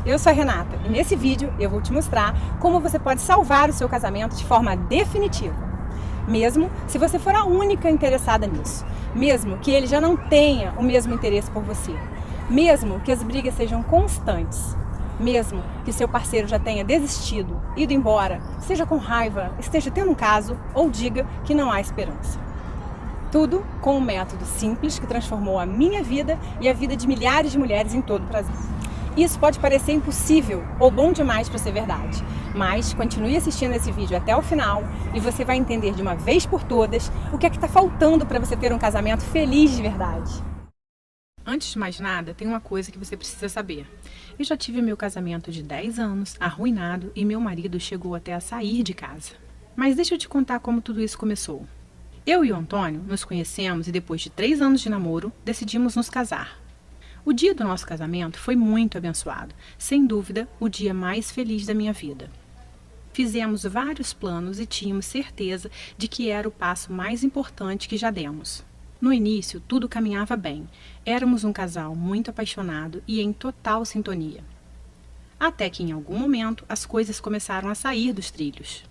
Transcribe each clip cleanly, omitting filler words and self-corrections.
eu sou a Renata e nesse vídeo eu vou te mostrar como você pode salvar o seu casamento de forma definitiva. Mesmo se você for a única interessada nisso, mesmo que ele já não tenha o mesmo interesse por você, mesmo que as brigas sejam constantes, mesmo que seu parceiro já tenha desistido, ido embora, seja com raiva, esteja tendo um caso ou diga que não há esperança. Tudo com um método simples que transformou a minha vida e a vida de milhares de mulheres em todo o Brasil. Isso pode parecer impossível ou bom demais para ser verdade, mas continue assistindo esse vídeo até o final e você vai entender de uma vez por todas o que é que está faltando para você ter um casamento feliz de verdade. Antes de mais nada, tem uma coisa que você precisa saber. Eu já tive meu casamento de 10 anos, arruinado, e meu marido chegou até a sair de casa. Mas deixa eu te contar como tudo isso começou. Eu e o Antônio nos conhecemos e depois de 3 anos de namoro, decidimos nos casar. O dia do nosso casamento foi muito abençoado, sem dúvida, o dia mais feliz da minha vida. Fizemos vários planos e tínhamos certeza de que era o passo mais importante que já demos. No início, tudo caminhava bem. Éramos um casal muito apaixonado e em total sintonia. Até que, em algum momento, as coisas começaram a sair dos trilhos.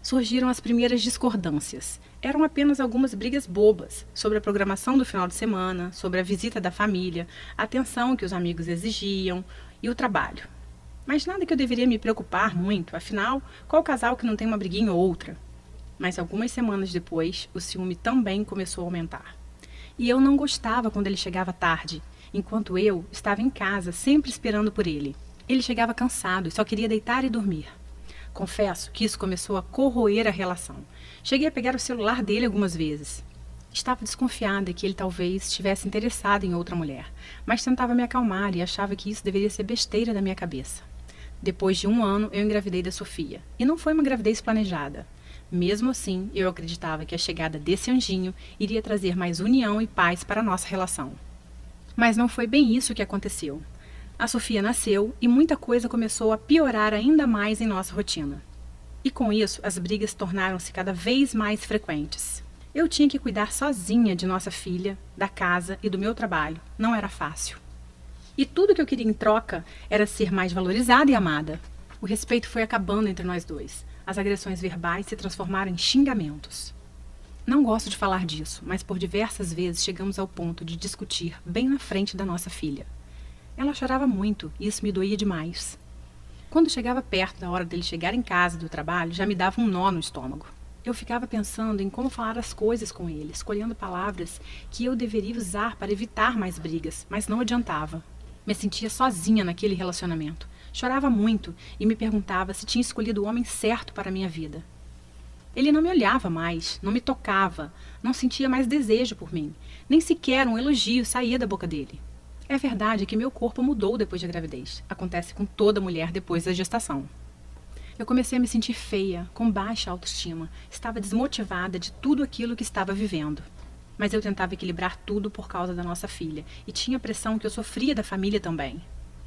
Surgiram as primeiras discordâncias. Eram apenas algumas brigas bobas sobre a programação do final de semana, sobre a visita da família, a atenção que os amigos exigiam e o trabalho. Mas nada que eu deveria me preocupar muito, afinal, qual casal que não tem uma briguinha ou outra? Mas algumas semanas depois, o ciúme também começou a aumentar. E eu não gostava quando ele chegava tarde, enquanto eu estava em casa sempre esperando por ele. Ele chegava cansado e só queria deitar e dormir. Confesso que isso começou a corroer a relação. Cheguei a pegar o celular dele algumas vezes. Estava desconfiada que ele talvez estivesse interessado em outra mulher, mas tentava me acalmar e achava que isso deveria ser besteira da minha cabeça. Depois de 1 ano, eu engravidei da Sofia. E não foi uma gravidez planejada. Mesmo assim, eu acreditava que a chegada desse anjinho iria trazer mais união e paz para a nossa relação. Mas não foi bem isso que aconteceu. A Sofia nasceu e muita coisa começou a piorar ainda mais em nossa rotina. E com isso, as brigas tornaram-se cada vez mais frequentes. Eu tinha que cuidar sozinha de nossa filha, da casa e do meu trabalho. Não era fácil. E tudo que eu queria em troca era ser mais valorizada e amada. O respeito foi acabando entre nós dois. As agressões verbais se transformaram em xingamentos. Não gosto de falar disso, mas por diversas vezes chegamos ao ponto de discutir bem na frente da nossa filha. Ela chorava muito e isso me doía demais. Quando chegava perto da hora dele chegar em casa do trabalho, já me dava um nó no estômago. Eu ficava pensando em como falar as coisas com ele, escolhendo palavras que eu deveria usar para evitar mais brigas, mas não adiantava. Me sentia sozinha naquele relacionamento. Chorava muito e me perguntava se tinha escolhido o homem certo para a minha vida. Ele não me olhava mais, não me tocava, não sentia mais desejo por mim. Nem sequer um elogio saía da boca dele. É verdade que meu corpo mudou depois da gravidez. Acontece com toda mulher depois da gestação. Eu comecei a me sentir feia, com baixa autoestima. Estava desmotivada de tudo aquilo que estava vivendo. Mas eu tentava equilibrar tudo por causa da nossa filha. E tinha a pressão que eu sofria da família também.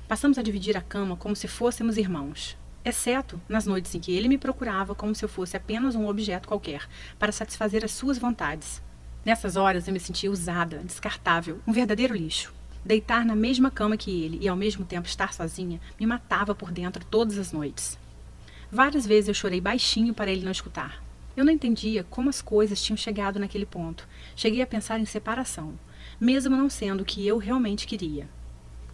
Passamos a dividir a cama como se fôssemos irmãos. Exceto nas noites em que ele me procurava como se eu fosse apenas um objeto qualquer, para satisfazer as suas vontades. Nessas horas eu me sentia usada, descartável, um verdadeiro lixo. Deitar na mesma cama que ele e ao mesmo tempo estar sozinha me matava por dentro todas as noites. Várias vezes eu chorei baixinho para ele não escutar. Eu não entendia como as coisas tinham chegado naquele ponto. Cheguei a pensar em separação, mesmo não sendo o que eu realmente queria.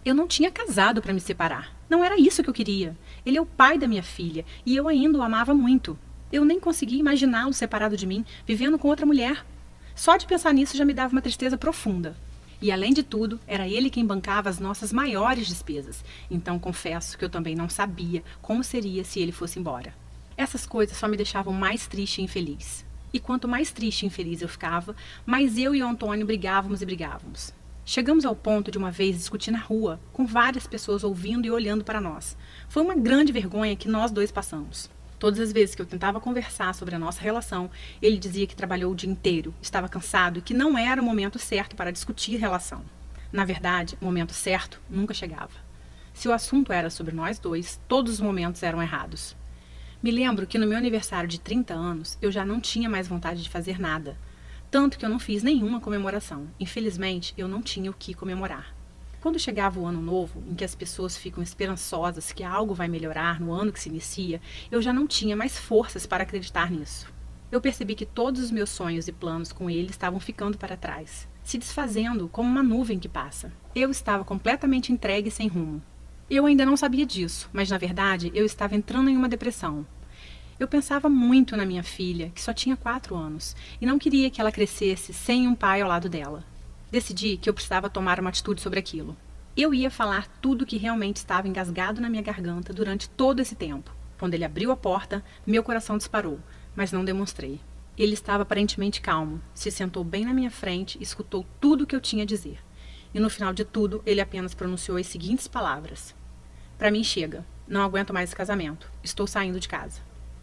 Eu não tinha casado para me separar. Não era isso que eu queria. Ele é o pai da minha filha e eu ainda o amava muito. Eu nem conseguia imaginá-lo separado de mim, vivendo com outra mulher. Só de pensar nisso já me dava uma tristeza profunda. E além de tudo, era ele quem bancava as nossas maiores despesas. Então confesso que eu também não sabia como seria se ele fosse embora. Essas coisas só me deixavam mais triste e infeliz. E quanto mais triste e infeliz eu ficava, mais eu e o Antônio brigávamos e brigávamos. Chegamos ao ponto de uma vez discutir na rua, com várias pessoas ouvindo e olhando para nós. Foi uma grande vergonha que nós dois passamos. Todas as vezes que eu tentava conversar sobre a nossa relação, ele dizia que trabalhou o dia inteiro, estava cansado e que não era o momento certo para discutir relação. Na verdade, o momento certo nunca chegava. Se o assunto era sobre nós dois, todos os momentos eram errados. Me lembro que no meu aniversário de 30 anos, eu já não tinha mais vontade de fazer nada. Tanto que eu não fiz nenhuma comemoração. Infelizmente, eu não tinha o que comemorar. Quando chegava o ano novo, em que as pessoas ficam esperançosas que algo vai melhorar no ano que se inicia, eu já não tinha mais forças para acreditar nisso. Eu percebi que todos os meus sonhos e planos com ele estavam ficando para trás, se desfazendo como uma nuvem que passa. Eu estava completamente entregue e sem rumo. Eu ainda não sabia disso, mas na verdade eu estava entrando em uma depressão. Eu pensava muito na minha filha, que só tinha 4 anos, e não queria que ela crescesse sem um pai ao lado dela. Decidi que eu precisava tomar uma atitude sobre aquilo. Eu ia falar tudo que realmente estava engasgado na minha garganta durante todo esse tempo. Quando ele abriu a porta, meu coração disparou, mas não demonstrei. Ele estava aparentemente calmo, se sentou bem na minha frente e escutou tudo o que eu tinha a dizer. E no final de tudo, ele apenas pronunciou as seguintes palavras: "Para mim chega. Não aguento mais esse casamento. Estou saindo de casa."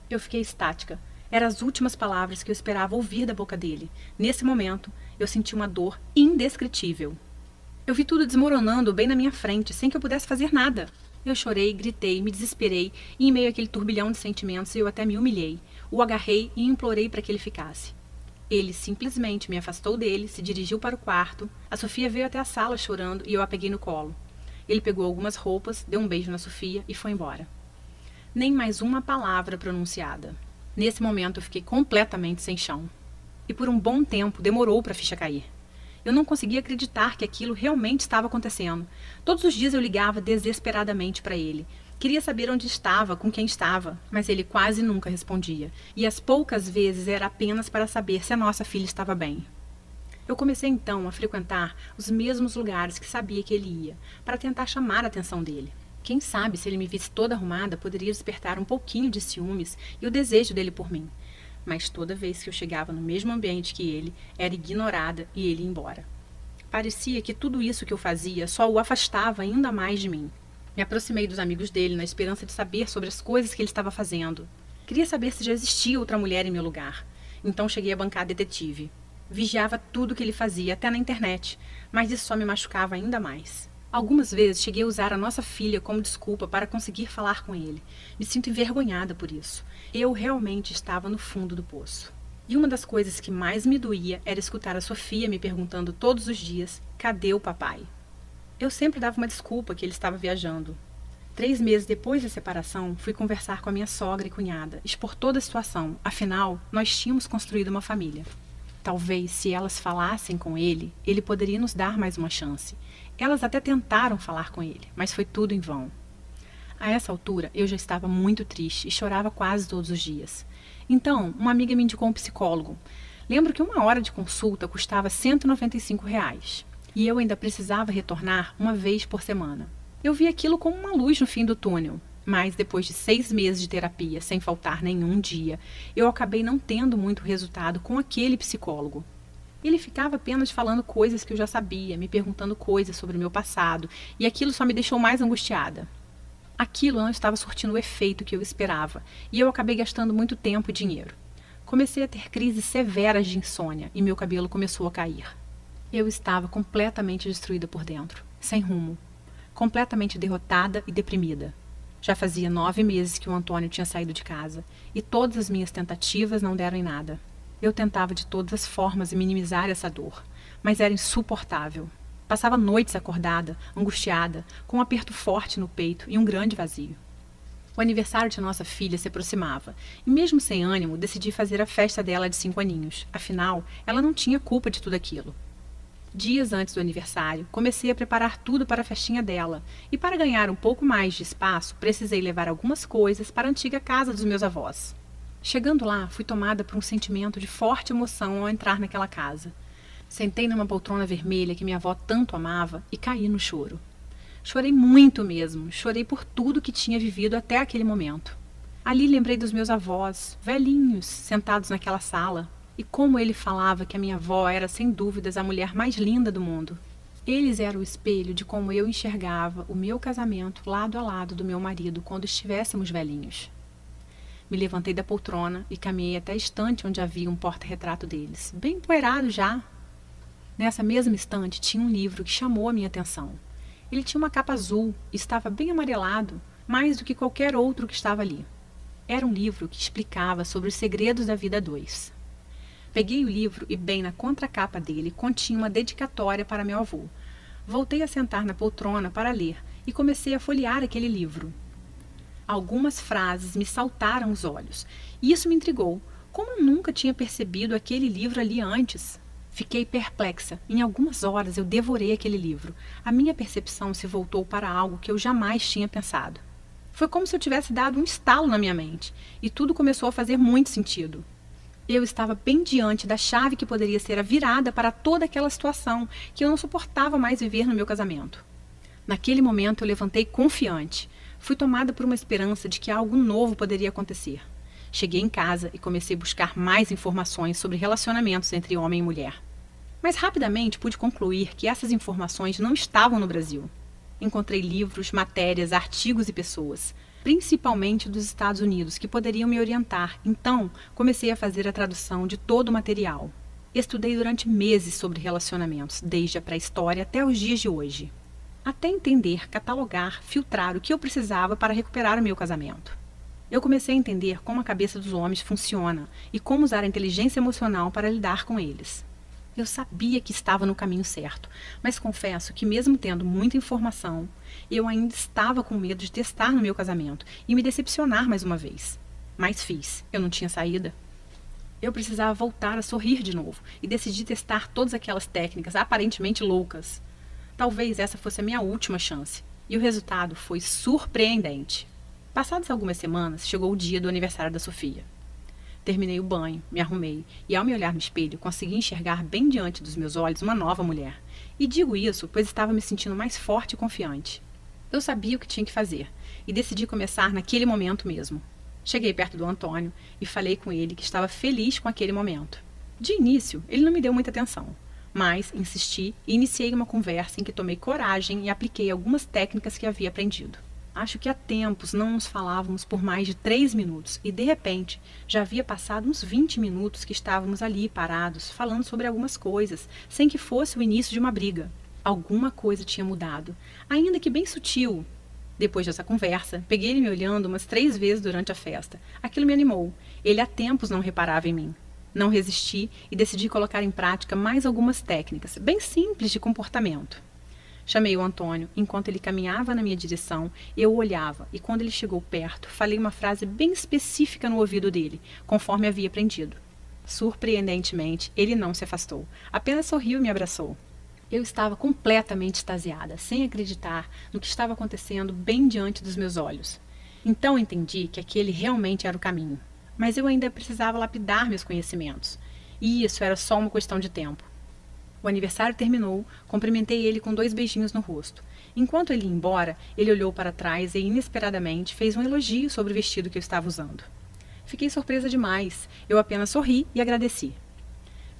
Eu fiquei estática. Eram as últimas palavras que eu esperava ouvir da boca dele. Nesse momento, eu senti uma dor indescritível. Eu vi tudo desmoronando bem na minha frente, sem que eu pudesse fazer nada. Eu chorei, gritei, me desesperei, e em meio àquele turbilhão de sentimentos eu até me humilhei. O agarrei e implorei para que ele ficasse. Ele simplesmente me afastou dele, se dirigiu para o quarto. A Sofia veio até a sala chorando e eu a peguei no colo. Ele pegou algumas roupas, deu um beijo na Sofia e foi embora. Nem mais uma palavra pronunciada. Nesse momento eu fiquei completamente sem chão. E por um bom tempo demorou para a ficha cair. Eu não conseguia acreditar que aquilo realmente estava acontecendo. Todos os dias eu ligava desesperadamente para ele. Queria saber onde estava, com quem estava, mas ele quase nunca respondia. E as poucas vezes era apenas para saber se a nossa filha estava bem. Eu comecei então a frequentar os mesmos lugares que sabia que ele ia, para tentar chamar a atenção dele. Quem sabe, se ele me visse toda arrumada, poderia despertar um pouquinho de ciúmes e o desejo dele por mim. Mas toda vez que eu chegava no mesmo ambiente que ele, era ignorada e ele ia embora. Parecia que tudo isso que eu fazia só o afastava ainda mais de mim. Me aproximei dos amigos dele na esperança de saber sobre as coisas que ele estava fazendo. Queria saber se já existia outra mulher em meu lugar. Então cheguei a bancar detetive. Vigiava tudo que ele fazia, até na internet, mas isso só me machucava ainda mais. Algumas vezes cheguei a usar a nossa filha como desculpa para conseguir falar com ele. Me sinto envergonhada por isso. Eu realmente estava no fundo do poço. E uma das coisas que mais me doía era escutar a Sofia me perguntando todos os dias: cadê o papai? Eu sempre dava uma desculpa que ele estava viajando. 3 meses depois da separação, fui conversar com a minha sogra e cunhada, expor toda a situação. Afinal, nós tínhamos construído uma família. Talvez, se elas falassem com ele, ele poderia nos dar mais uma chance. Elas até tentaram falar com ele, mas foi tudo em vão. A essa altura, eu já estava muito triste e chorava quase todos os dias. Então, uma amiga me indicou um psicólogo. Lembro que 1 hora de consulta custava R$ 195. E eu ainda precisava retornar uma vez por semana. Eu vi aquilo como uma luz no fim do túnel. Mas depois de 6 meses de terapia, sem faltar nenhum dia, eu acabei não tendo muito resultado com aquele psicólogo. Ele ficava apenas falando coisas que eu já sabia, me perguntando coisas sobre o meu passado, e aquilo só me deixou mais angustiada. Aquilo não estava surtindo o efeito que eu esperava, e eu acabei gastando muito tempo e dinheiro. Comecei a ter crises severas de insônia, e meu cabelo começou a cair. Eu estava completamente destruída por dentro, sem rumo, completamente derrotada e deprimida. Já fazia 9 meses que o Antônio tinha saído de casa, e todas as minhas tentativas não deram em nada. Eu tentava de todas as formas minimizar essa dor, mas era insuportável. Passava noites acordada, angustiada, com um aperto forte no peito e um grande vazio. O aniversário de nossa filha se aproximava, e mesmo sem ânimo, decidi fazer a festa dela de 5 aninhos. Afinal, ela não tinha culpa de tudo aquilo. Dias antes do aniversário, comecei a preparar tudo para a festinha dela, e para ganhar um pouco mais de espaço, precisei levar algumas coisas para a antiga casa dos meus avós. Chegando lá, fui tomada por um sentimento de forte emoção ao entrar naquela casa. Sentei numa poltrona vermelha que minha avó tanto amava e caí no choro. Chorei muito mesmo, chorei por tudo que tinha vivido até aquele momento. Ali lembrei dos meus avós, velhinhos, sentados naquela sala, e como ele falava que a minha avó era, sem dúvidas, a mulher mais linda do mundo. Eles eram o espelho de como eu enxergava o meu casamento lado a lado do meu marido quando estivéssemos velhinhos. Me levantei da poltrona e caminhei até a estante onde havia um porta-retrato deles, bem empoeirado já. Nessa mesma estante tinha um livro que chamou a minha atenção. Ele tinha uma capa azul e estava bem amarelado, mais do que qualquer outro que estava ali. Era um livro que explicava sobre os segredos da vida a 2. Peguei o livro e bem na contracapa dele continha uma dedicatória para meu avô. Voltei a sentar na poltrona para ler e comecei a folhear aquele livro. Algumas frases me saltaram aos olhos e isso me intrigou. Como eu nunca tinha percebido aquele livro ali antes? Fiquei perplexa. Em algumas horas eu devorei aquele livro. A minha percepção se voltou para algo que eu jamais tinha pensado. Foi como se eu tivesse dado um estalo na minha mente e tudo começou a fazer muito sentido. Eu estava bem diante da chave que poderia ser a virada para toda aquela situação que eu não suportava mais viver no meu casamento. Naquele momento eu levantei confiante. Fui tomada por uma esperança de que algo novo poderia acontecer. Cheguei em casa e comecei a buscar mais informações sobre relacionamentos entre homem e mulher. Mas rapidamente pude concluir que essas informações não estavam no Brasil. Encontrei livros, matérias, artigos e pessoas, principalmente dos Estados Unidos, que poderiam me orientar. Então, comecei a fazer a tradução de todo o material. Estudei durante meses sobre relacionamentos, desde a pré-história até os dias de hoje. Até entender, catalogar, filtrar o que eu precisava para recuperar o meu casamento. Eu comecei a entender como a cabeça dos homens funciona e como usar a inteligência emocional para lidar com eles. Eu sabia que estava no caminho certo, mas confesso que mesmo tendo muita informação, eu ainda estava com medo de testar no meu casamento e me decepcionar mais uma vez. Mas fiz, eu não tinha saída. Eu precisava voltar a sorrir de novo e decidi testar todas aquelas técnicas aparentemente loucas. Talvez essa fosse a minha última chance, e o resultado foi surpreendente. Passadas algumas semanas, chegou o dia do aniversário da Sofia. Terminei o banho, me arrumei e, ao me olhar no espelho, consegui enxergar bem diante dos meus olhos uma nova mulher. E digo isso, pois estava me sentindo mais forte e confiante. Eu sabia o que tinha que fazer e decidi começar naquele momento mesmo. Cheguei perto do Antônio e falei com ele que estava feliz com aquele momento. De início, ele não me deu muita atenção, mas insisti e iniciei uma conversa em que tomei coragem e apliquei algumas técnicas que havia aprendido. Acho que há tempos não nos falávamos por mais de 3 minutos e, de repente, já havia passado uns 20 minutos que estávamos ali parados, falando sobre algumas coisas, sem que fosse o início de uma briga. Alguma coisa tinha mudado, ainda que bem sutil. Depois dessa conversa, peguei ele me olhando umas 3 vezes durante a festa. Aquilo me animou. Ele há tempos não reparava em mim. Não resisti e decidi colocar em prática mais algumas técnicas, bem simples de comportamento. Chamei o Antônio. Enquanto ele caminhava na minha direção, eu o olhava e, quando ele chegou perto, falei uma frase bem específica no ouvido dele, conforme havia aprendido. Surpreendentemente, ele não se afastou. Apenas sorriu e me abraçou. Eu estava completamente extasiada, sem acreditar no que estava acontecendo bem diante dos meus olhos. Então entendi que aquele realmente era o caminho. Mas eu ainda precisava lapidar meus conhecimentos. E isso era só uma questão de tempo. O aniversário terminou, cumprimentei ele com 2 beijinhos no rosto. Enquanto ele ia embora, ele olhou para trás e, inesperadamente, fez um elogio sobre o vestido que eu estava usando. Fiquei surpresa demais. Eu apenas sorri e agradeci.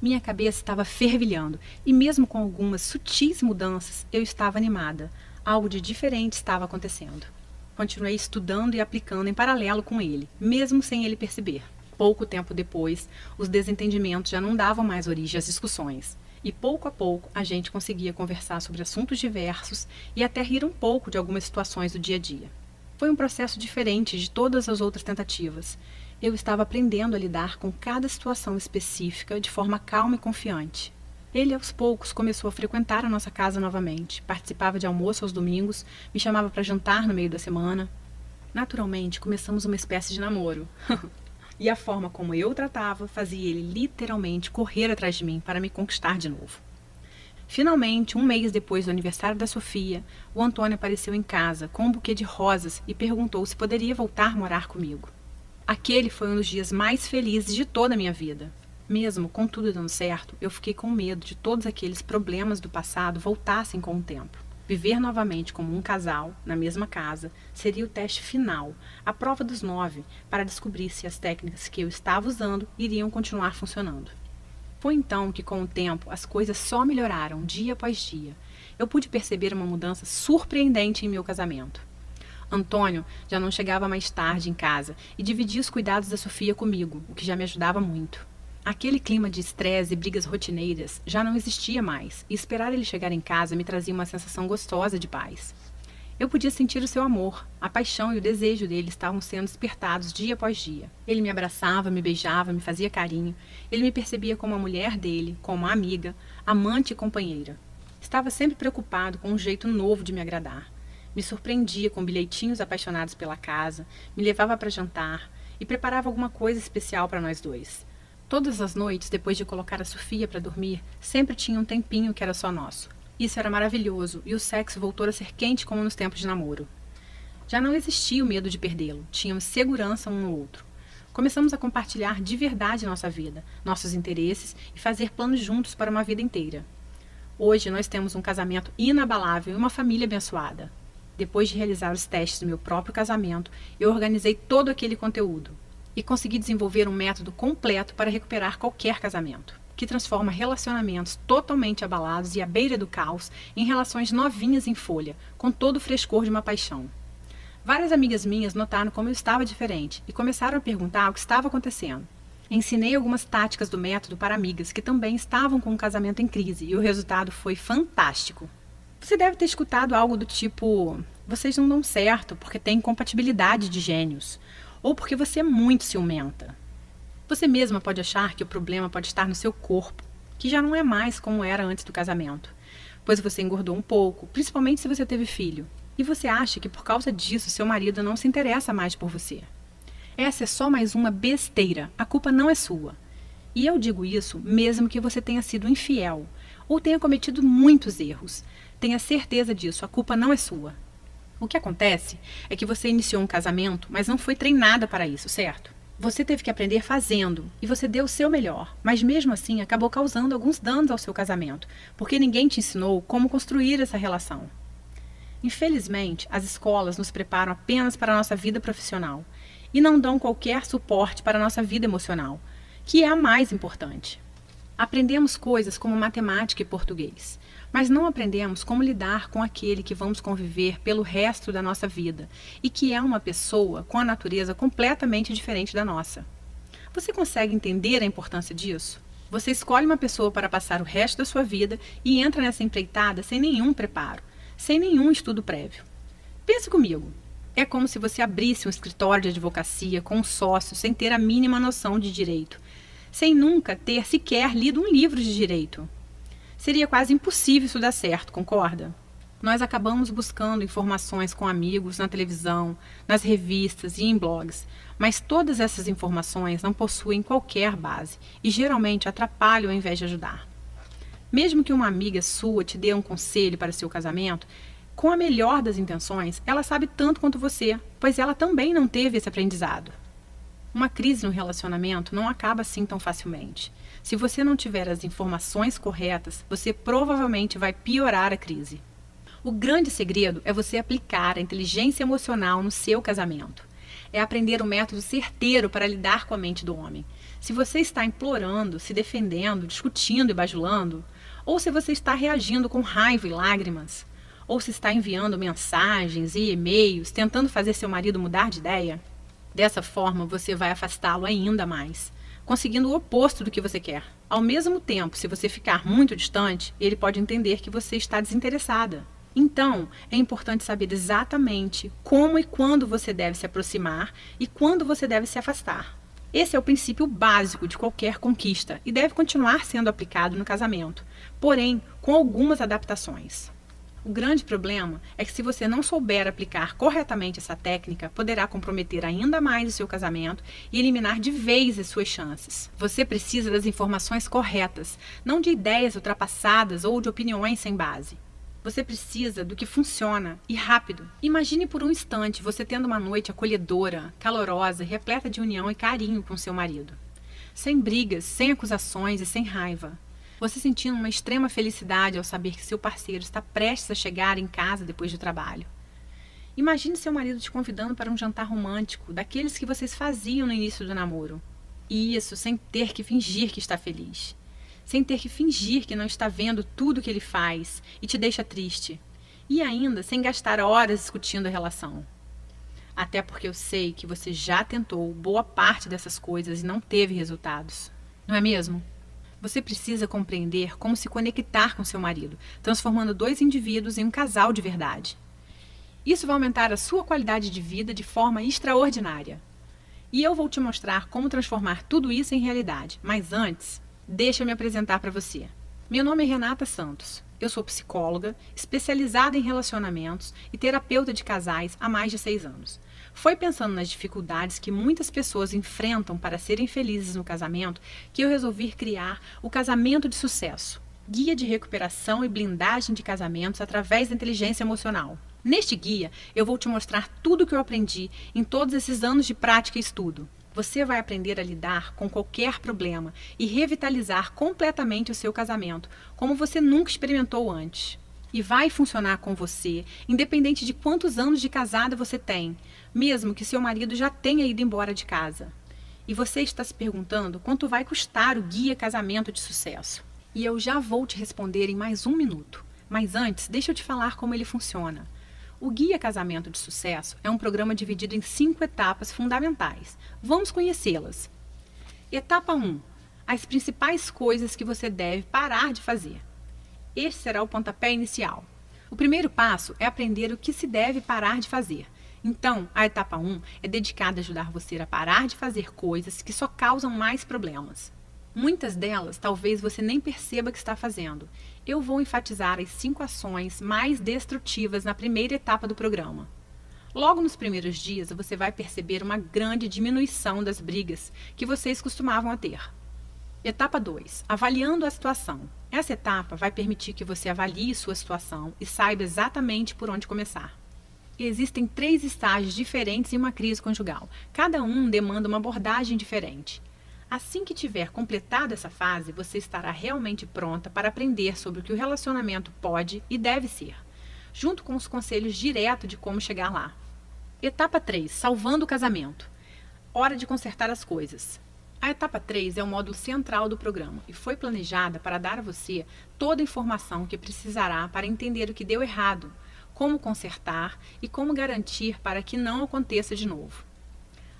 Minha cabeça estava fervilhando e, mesmo com algumas sutis mudanças, eu estava animada. Algo de diferente estava acontecendo. Continuei estudando e aplicando em paralelo com ele, mesmo sem ele perceber. Pouco tempo depois, os desentendimentos já não davam mais origem às discussões. E pouco a pouco a gente conseguia conversar sobre assuntos diversos e até rir um pouco de algumas situações do dia a dia. Foi um processo diferente de todas as outras tentativas. Eu estava aprendendo a lidar com cada situação específica de forma calma e confiante. Ele, aos poucos, começou a frequentar a nossa casa novamente, participava de almoço aos domingos, me chamava para jantar no meio da semana. Naturalmente, começamos uma espécie de namoro. E a forma como eu o tratava fazia ele literalmente correr atrás de mim para me conquistar de novo. Finalmente, um mês depois do aniversário da Sofia, o Antônio apareceu em casa com um buquê de rosas e perguntou se poderia voltar a morar comigo. Aquele foi um dos dias mais felizes de toda a minha vida. Mesmo com tudo dando certo, eu fiquei com medo de todos aqueles problemas do passado voltassem com o tempo. Viver novamente como um casal, na mesma casa, seria o teste final, a prova dos 9, para descobrir se as técnicas que eu estava usando iriam continuar funcionando. Foi então que, com o tempo, as coisas só melhoraram dia após dia. Eu pude perceber uma mudança surpreendente em meu casamento. Antônio já não chegava mais tarde em casa e dividia os cuidados da Sofia comigo, o que já me ajudava muito. Aquele clima de estresse e brigas rotineiras já não existia mais, e esperar ele chegar em casa me trazia uma sensação gostosa de paz. Eu podia sentir o seu amor, a paixão e o desejo dele estavam sendo despertados dia após dia. Ele me abraçava, me beijava, me fazia carinho. Ele me percebia como a mulher dele, como uma amiga, amante e companheira. Estava sempre preocupado com um jeito novo de me agradar. Me surpreendia com bilhetinhos apaixonados pela casa, me levava para jantar e preparava alguma coisa especial para nós dois. Todas as noites, depois de colocar a Sofia para dormir, sempre tinha um tempinho que era só nosso. Isso era maravilhoso e o sexo voltou a ser quente como nos tempos de namoro. Já não existia o medo de perdê-lo, tínhamos segurança um no outro. Começamos a compartilhar de verdade nossa vida, nossos interesses e fazer planos juntos para uma vida inteira. Hoje nós temos um casamento inabalável e uma família abençoada. Depois de realizar os testes do meu próprio casamento, eu organizei todo aquele conteúdo e consegui desenvolver um método completo para recuperar qualquer casamento, que transforma relacionamentos totalmente abalados e à beira do caos em relações novinhas em folha, com todo o frescor de uma paixão. Várias amigas minhas notaram como eu estava diferente e começaram a perguntar o que estava acontecendo. Ensinei algumas táticas do método para amigas que também estavam com um casamento em crise e o resultado foi fantástico. Você deve ter escutado algo do tipo: vocês não dão certo porque têm incompatibilidade de gênios, ou porque você é muito ciumenta. Você mesma pode achar que o problema pode estar no seu corpo, que já não é mais como era antes do casamento, pois você engordou um pouco, principalmente se você teve filho, e você acha que por causa disso seu marido não se interessa mais por você. Essa é só mais uma besteira, a culpa não é sua. E eu digo isso mesmo que você tenha sido infiel, ou tenha cometido muitos erros. Tenha certeza disso, a culpa não é sua. O que acontece é que você iniciou um casamento, mas não foi treinada para isso, certo? Você teve que aprender fazendo, e você deu o seu melhor, mas mesmo assim acabou causando alguns danos ao seu casamento, porque ninguém te ensinou como construir essa relação. Infelizmente, as escolas nos preparam apenas para a nossa vida profissional e não dão qualquer suporte para a nossa vida emocional, que é a mais importante. Aprendemos coisas como matemática e português, mas não aprendemos como lidar com aquele que vamos conviver pelo resto da nossa vida e que é uma pessoa com a natureza completamente diferente da nossa. Você consegue entender a importância disso? Você escolhe uma pessoa para passar o resto da sua vida e entra nessa empreitada sem nenhum preparo, sem nenhum estudo prévio. Pense comigo. É como se você abrisse um escritório de advocacia com um sócio sem ter a mínima noção de direito, sem nunca ter sequer lido um livro de direito. Seria quase impossível isso dar certo, concorda? Nós acabamos buscando informações com amigos na televisão, nas revistas e em blogs, mas todas essas informações não possuem qualquer base e geralmente atrapalham ao invés de ajudar. Mesmo que uma amiga sua te dê um conselho para seu casamento, com a melhor das intenções, ela sabe tanto quanto você, pois ela também não teve esse aprendizado. Uma crise no relacionamento não acaba assim tão facilmente. Se você não tiver as informações corretas, você provavelmente vai piorar a crise. O grande segredo é você aplicar a inteligência emocional no seu casamento. É aprender o método certeiro para lidar com a mente do homem. Se você está implorando, se defendendo, discutindo e bajulando, ou se você está reagindo com raiva e lágrimas, ou se está enviando mensagens e e-mails tentando fazer seu marido mudar de ideia, dessa forma você vai afastá-lo ainda mais, conseguindo o oposto do que você quer. Ao mesmo tempo, se você ficar muito distante, ele pode entender que você está desinteressada. Então, é importante saber exatamente como e quando você deve se aproximar e quando você deve se afastar. Esse é o princípio básico de qualquer conquista e deve continuar sendo aplicado no casamento, porém com algumas adaptações. O grande problema é que se você não souber aplicar corretamente essa técnica, poderá comprometer ainda mais o seu casamento e eliminar de vez as suas chances. Você precisa das informações corretas, não de ideias ultrapassadas ou de opiniões sem base. Você precisa do que funciona e rápido. Imagine por um instante você tendo uma noite acolhedora, calorosa, repleta de união e carinho com seu marido. Sem brigas, sem acusações e sem raiva. Você sentindo uma extrema felicidade ao saber que seu parceiro está prestes a chegar em casa depois do trabalho. Imagine seu marido te convidando para um jantar romântico, daqueles que vocês faziam no início do namoro. E isso sem ter que fingir que está feliz. Sem ter que fingir que não está vendo tudo que ele faz e te deixa triste. E ainda sem gastar horas discutindo a relação. Até porque eu sei que você já tentou boa parte dessas coisas e não teve resultados. Não é mesmo? Você precisa compreender como se conectar com seu marido, transformando dois indivíduos em um casal de verdade. Isso vai aumentar a sua qualidade de vida de forma extraordinária. E eu vou te mostrar como transformar tudo isso em realidade. Mas antes, deixa eu me apresentar para você. Meu nome é Renata Santos. Eu sou psicóloga, especializada em relacionamentos e terapeuta de casais há mais de 6 anos. Foi pensando nas dificuldades que muitas pessoas enfrentam para serem felizes no casamento que eu resolvi criar o Casamento de Sucesso, guia de recuperação e blindagem de casamentos através da inteligência emocional. Neste guia, eu vou te mostrar tudo o que eu aprendi em todos esses anos de prática e estudo. Você vai aprender a lidar com qualquer problema e revitalizar completamente o seu casamento, como você nunca experimentou antes. E vai funcionar com você, independente de quantos anos de casada você tem, mesmo que seu marido já tenha ido embora de casa. E você está se perguntando quanto vai custar o Guia Casamento de Sucesso. E eu já vou te responder em mais 1 minuto. Mas antes, deixa eu te falar como ele funciona. O Guia Casamento de Sucesso é um programa dividido em 5 etapas fundamentais. Vamos conhecê-las. Etapa 1. As principais coisas que você deve parar de fazer. Este será o pontapé inicial. O primeiro passo é aprender o que se deve parar de fazer. Então, a etapa 1 é dedicada a ajudar você a parar de fazer coisas que só causam mais problemas. Muitas delas talvez você nem perceba que está fazendo. Eu vou enfatizar as 5 ações mais destrutivas na primeira etapa do programa. Logo nos primeiros dias, você vai perceber uma grande diminuição das brigas que vocês costumavam a ter. Etapa 2. Avaliando a situação. Essa etapa vai permitir que você avalie sua situação e saiba exatamente por onde começar. Existem 3 estágios diferentes em uma crise conjugal. Cada um demanda uma abordagem diferente. Assim que tiver completado essa fase, você estará realmente pronta para aprender sobre o que o relacionamento pode e deve ser, junto com os conselhos diretos de como chegar lá. Etapa 3. Salvando o casamento. Hora de consertar as coisas. A etapa 3 é o módulo central do programa e foi planejada para dar a você toda a informação que precisará para entender o que deu errado, como consertar e como garantir para que não aconteça de novo.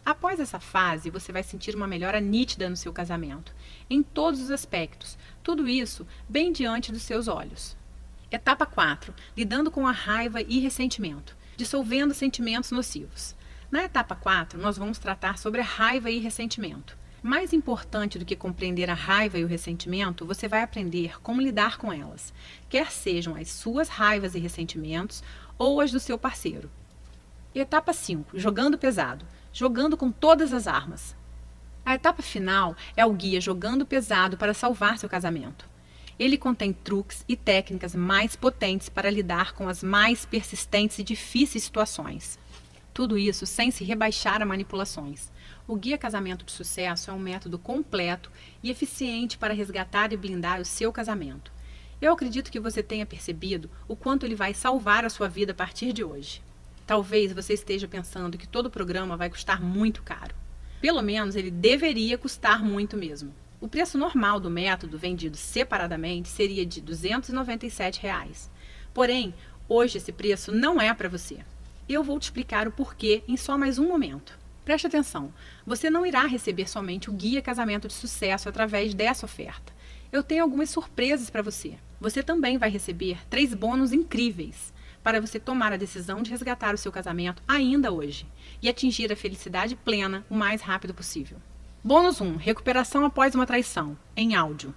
Após essa fase, você vai sentir uma melhora nítida no seu casamento, em todos os aspectos, tudo isso bem diante dos seus olhos. Etapa 4. Lidando com a raiva e ressentimento, dissolvendo sentimentos nocivos. Na etapa 4, nós vamos tratar sobre a raiva e ressentimento. Mais importante do que compreender a raiva e o ressentimento, você vai aprender como lidar com elas, quer sejam as suas raivas e ressentimentos ou as do seu parceiro. Etapa 5. Jogando pesado. Jogando com todas as armas. A etapa final é o guia Jogando Pesado para salvar seu casamento. Ele contém truques e técnicas mais potentes para lidar com as mais persistentes e difíceis situações. Tudo isso sem se rebaixar a manipulações. O Guia Casamento de Sucesso é um método completo e eficiente para resgatar e blindar o seu casamento. Eu acredito que você tenha percebido o quanto ele vai salvar a sua vida a partir de hoje. Talvez você esteja pensando que todo o programa vai custar muito caro. Pelo menos ele deveria custar muito mesmo. O preço normal do método vendido separadamente seria de R$ 297. Porém, hoje esse preço não é para você. Eu vou te explicar o porquê em só mais um momento. Preste atenção, você não irá receber somente o Guia Casamento de Sucesso através dessa oferta. Eu tenho algumas surpresas para você. Você também vai receber 3 bônus incríveis para você tomar a decisão de resgatar o seu casamento ainda hoje e atingir a felicidade plena o mais rápido possível. Bônus 1. Recuperação após uma traição, em áudio.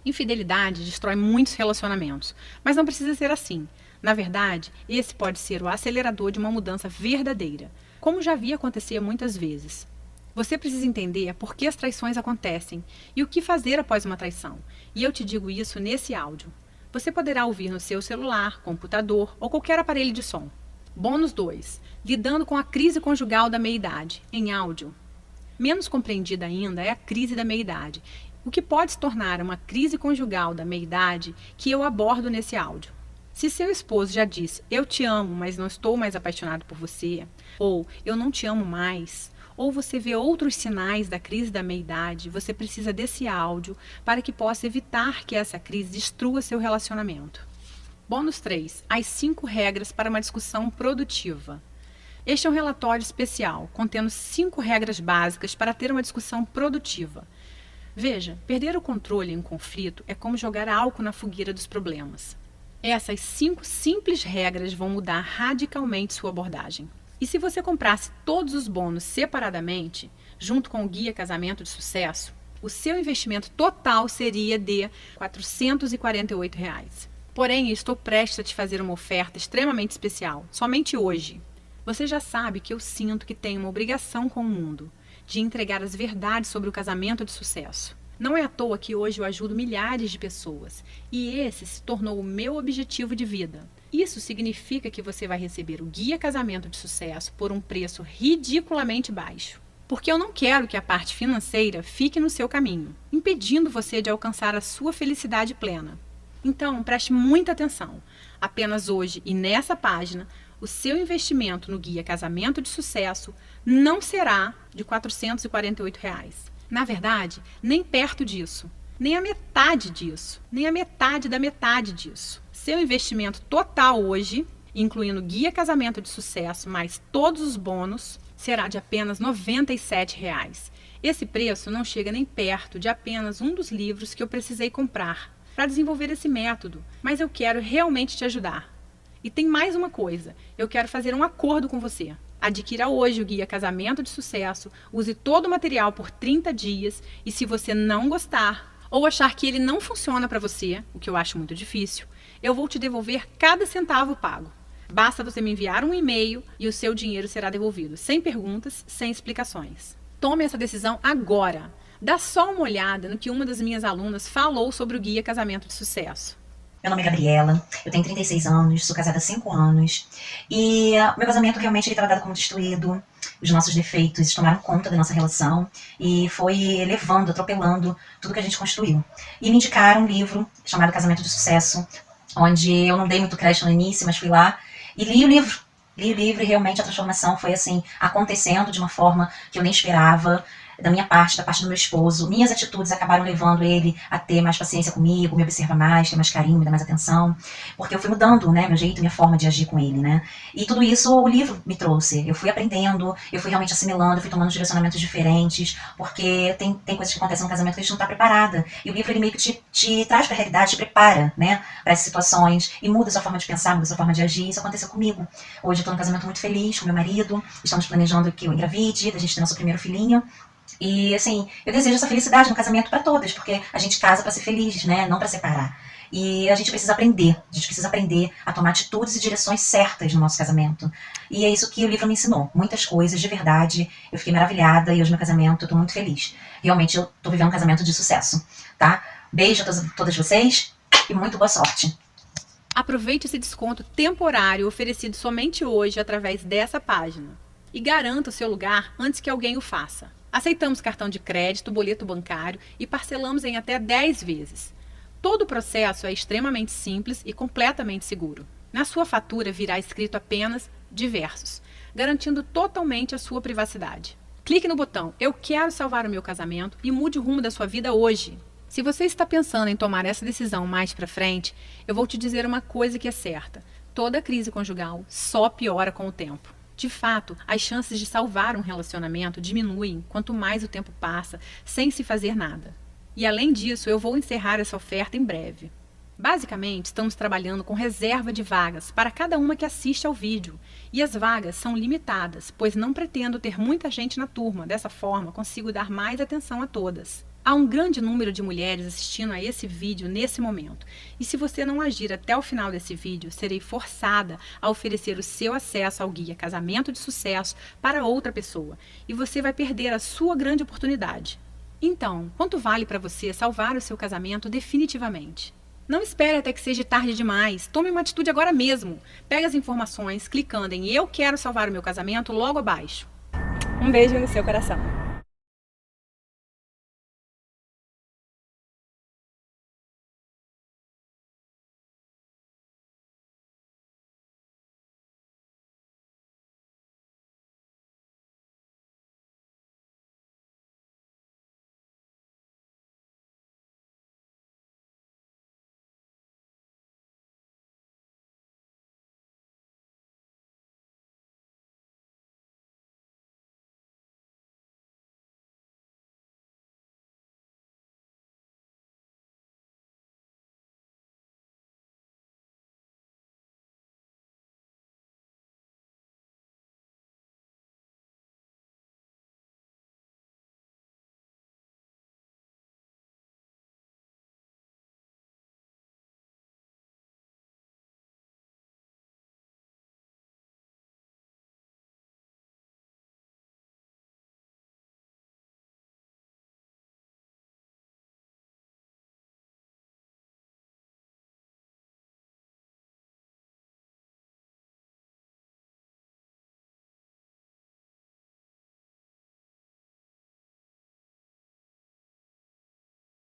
Infidelidade destrói muitos relacionamentos, mas não precisa ser assim. Na verdade, esse pode ser o acelerador de uma mudança verdadeira, como já vi acontecer muitas vezes. Você precisa entender por que as traições acontecem e o que fazer após uma traição, e eu te digo isso nesse áudio. Você poderá ouvir no seu celular, computador ou qualquer aparelho de som. Bônus 2. Lidando com a crise conjugal da meia-idade, em áudio. Menos compreendida ainda é a crise da meia-idade, o que pode se tornar uma crise conjugal da meia-idade que eu abordo nesse áudio. Se seu esposo já disse, eu te amo, mas não estou mais apaixonado por você, ou eu não te amo mais, ou você vê outros sinais da crise da meia-idade, você precisa desse áudio para que possa evitar que essa crise destrua seu relacionamento. Bônus 3. As 5 regras para uma discussão produtiva. Este é um relatório especial, contendo 5 regras básicas para ter uma discussão produtiva. Veja, perder o controle em um conflito é como jogar álcool na fogueira dos problemas. Essas 5 simples regras vão mudar radicalmente sua abordagem. E se você comprasse todos os bônus separadamente, junto com o Guia Casamento de Sucesso, o seu investimento total seria de R$ 448. Porém, eu estou prestes a te fazer uma oferta extremamente especial, somente hoje. Você já sabe que eu sinto que tenho uma obrigação com o mundo, de entregar as verdades sobre o casamento de sucesso. Não é à toa que hoje eu ajudo milhares de pessoas, e esse se tornou o meu objetivo de vida. Isso significa que você vai receber o Guia Casamento de Sucesso por um preço ridiculamente baixo. Porque eu não quero que a parte financeira fique no seu caminho, impedindo você de alcançar a sua felicidade plena. Então, preste muita atenção. Apenas hoje e nessa página, o seu investimento no Guia Casamento de Sucesso não será de R$ 448. Na verdade, nem perto disso, nem a metade disso, nem a metade da metade disso. Seu investimento total hoje, incluindo o Guia Casamento de Sucesso mais todos os bônus, será de apenas R$ 97. Esse preço não chega nem perto de apenas um dos livros que eu precisei comprar para desenvolver esse método, mas eu quero realmente te ajudar. E tem mais uma coisa, eu quero fazer um acordo com você. Adquira hoje o Guia Casamento de Sucesso, use todo o material por 30 dias e se você não gostar ou achar que ele não funciona para você, o que eu acho muito difícil, eu vou te devolver cada centavo pago. Basta você me enviar um e-mail e o seu dinheiro será devolvido, sem perguntas, sem explicações. Tome essa decisão agora. Dá só uma olhada no que uma das minhas alunas falou sobre o Guia Casamento de Sucesso. Meu nome é Gabriela, eu tenho 36 anos, sou casada há 5 anos e meu casamento realmente estava dado como destruído. Os nossos defeitos tomaram conta da nossa relação e foi levando, atropelando tudo que a gente construiu. E me indicaram um livro chamado Casamento de Sucesso, onde eu não dei muito crédito no início, mas fui lá e li o livro. Li o livro e realmente a transformação foi assim, acontecendo de uma forma que eu nem esperava. Da minha parte, da parte do meu esposo, minhas atitudes acabaram levando ele a ter mais paciência comigo, me observar mais, ter mais carinho, me dar mais atenção, porque eu fui mudando, né, meu jeito, minha forma de agir com ele, né, e tudo isso o livro me trouxe, eu fui aprendendo, eu fui realmente assimilando, eu fui tomando direcionamentos diferentes, porque tem coisas que acontecem no casamento que a gente não está preparada, e o livro ele meio que te traz para a realidade, te prepara, né, para essas situações, e muda a sua forma de pensar, muda a sua forma de agir. Isso aconteceu comigo. Hoje eu estou num casamento muito feliz com meu marido, estamos planejando que eu engravide, da gente ter nosso primeiro filhinho. E assim, eu desejo essa felicidade no casamento para todas, porque a gente casa para ser feliz, né? Não para separar. E a gente precisa aprender a tomar atitudes e direções certas no nosso casamento. E é isso que o livro me ensinou. Muitas coisas, de verdade. Eu fiquei maravilhada e hoje meu casamento eu tô muito feliz. Realmente eu tô vivendo um casamento de sucesso, tá? Beijo a todas vocês e muito boa sorte. Aproveite esse desconto temporário oferecido somente hoje através dessa página. E garanta o seu lugar antes que alguém o faça. Aceitamos cartão de crédito, boleto bancário e parcelamos em até 10 vezes. Todo o processo é extremamente simples e completamente seguro. Na sua fatura virá escrito apenas diversos, garantindo totalmente a sua privacidade. Clique no botão Eu quero salvar o meu casamento e mude o rumo da sua vida hoje. Se você está pensando em tomar essa decisão mais para frente, eu vou te dizer uma coisa que é certa. Toda crise conjugal só piora com o tempo. De fato, as chances de salvar um relacionamento diminuem quanto mais o tempo passa sem se fazer nada. E além disso, eu vou encerrar essa oferta em breve. Basicamente, estamos trabalhando com reserva de vagas para cada uma que assiste ao vídeo. E as vagas são limitadas, pois não pretendo ter muita gente na turma. Dessa forma, consigo dar mais atenção a todas. Há um grande número de mulheres assistindo a esse vídeo nesse momento. E se você não agir até o final desse vídeo, serei forçada a oferecer o seu acesso ao Guia Casamento de Sucesso para outra pessoa. E você vai perder a sua grande oportunidade. Então, quanto vale para você salvar o seu casamento definitivamente? Não espere até que seja tarde demais. Tome uma atitude agora mesmo. Pegue as informações clicando em Eu quero salvar o meu casamento logo abaixo. Um beijo no seu coração.